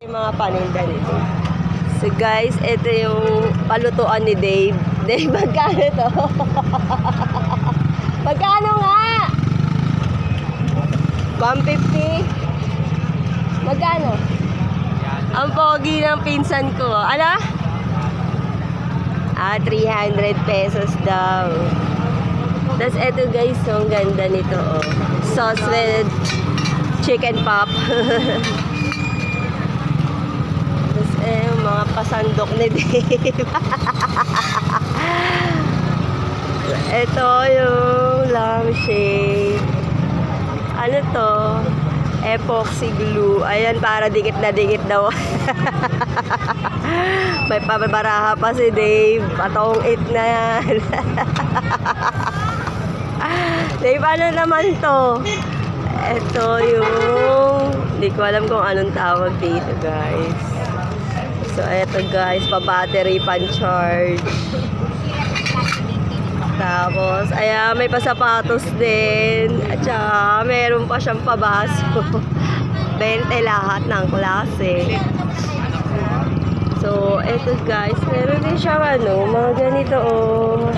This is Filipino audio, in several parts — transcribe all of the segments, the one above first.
Yung mga paninda nito. So guys, ito yung palutuan ni Dave. Dave, magkano to? Magkano nga? 150? Magkano? Ang pogi ng pinsan ko. Ano? 300 pesos daw. Tapos eto guys, so ang ganda nito. Oh. Sauce with chicken pop. Tapos mga pasandok ni Dave. Ito yung lampshade. Ano to? Epoxy glue. Ayan, para dikit na dikit daw. May pababaraha pa si Dave. Patong it na yan. Dave, ano naman to? Ito yung... Hindi ko alam kung anong tawag dito, guys. So, eto guys, pa-battery, pan-charge. Tapos, ayan, may pasapatos din. At saka, meron pa siyang pabaso. 20 lahat ng klase. So, eto guys, meron din siyang mga ganito, oh.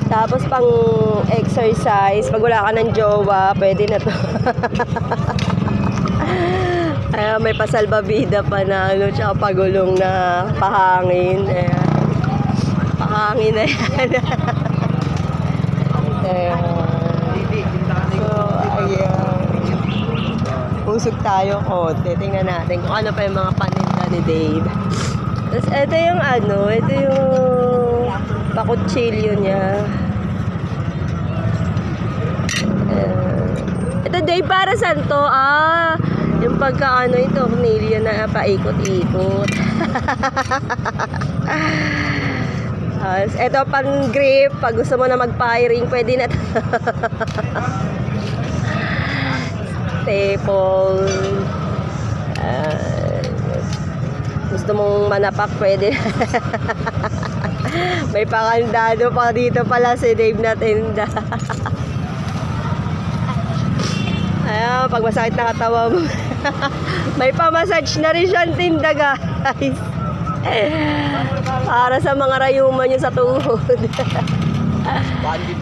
Tapos, pang exercise, pag wala ka ng jowa, pwede na to. Ayan, may pasalbabida pa na, tsaka pagulong na pahangin. Ayan. Hangin na yan. So, ayan. Pusog tayo konti. Tingnan natin kung ano pa yung mga paninda ni Dave. Tapos, ito yung ito yung pakutsilyo niya. Ito, Dave, para saan to? Yung pagka yung tornilyo na paikot-ikot. Ito pang grip, pag gusto mo na mag-firing, pwede na. Staple. Gusto mong manapak, pwede. May pakandado pa dito pala si Dave na tinda. Ayan, pag masakit na katawa mo. May pa-massage na rin siyang tinda, guys. Para sa mga rayuman nyo sa tuhod.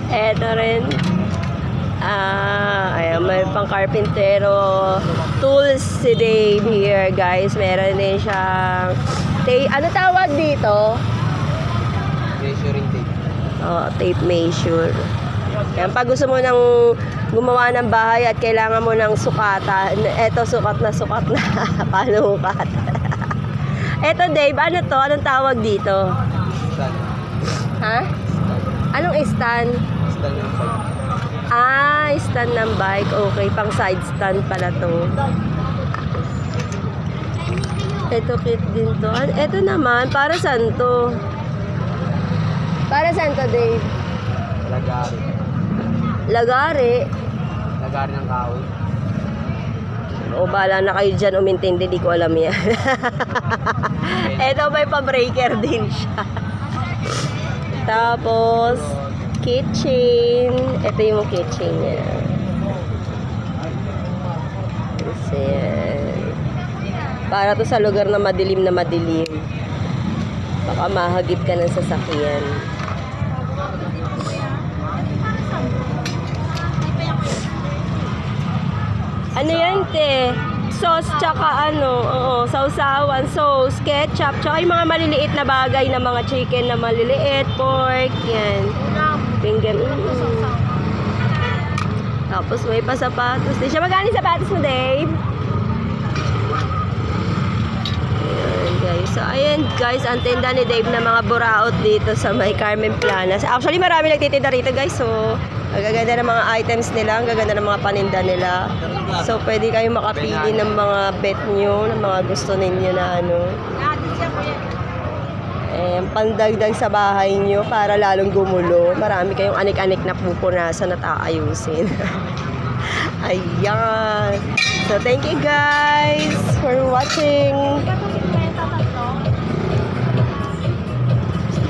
Eto rin. Ayan, may pang carpintero tools si Dave here, guys. Meron din siyang ano tawag dito? Measuring tape. Tape measure. Yan, pag gusto mo nang gumawa ng bahay at kailangan mo ng sukatan, eto sukat na panukat. Eto Dave, ano to? Anong tawag dito? Stand. Ha? Anong stand? Stand ng bike. Stand ng bike. Okay, pang side stand pala to. Eto kit din to. Eto naman, para saan to? Para saan to, Dave? Lagari. Lagari? Lagari ng kahoy. O bala na kayo dyan umintindi, di ko alam yan. Eto may pa-breaker din siya. Tapos kitchen. Ito yung kitchen niya. Kasi para to sa lugar na madilim baka mahagip ka ng sasakyan. Ano yan, te? Sauce, tsaka sausawan, sauce, ketchup, tsaka yung mga maliliit na bagay na mga chicken na maliliit, pork, yan. Pinggan. Tapos may pa sapatos. Di siya magkano sapatos mo, Dave? Ayan, guys. So, ayan, guys, ang tinda ni Dave na mga buraot dito sa may Carmen Planas. Actually, marami nagtitinda rito, guys. So, ang gaganda ng mga items nila, ang gaganda ng mga paninda nila. So, pwede kayong makapili ng mga bet nyo, ng mga gusto ninyo na pandagdag sa bahay nyo para lalong gumulo. Marami kayong anik-anik na pupunasan at aayusin. Ayan. So, thank you guys for watching.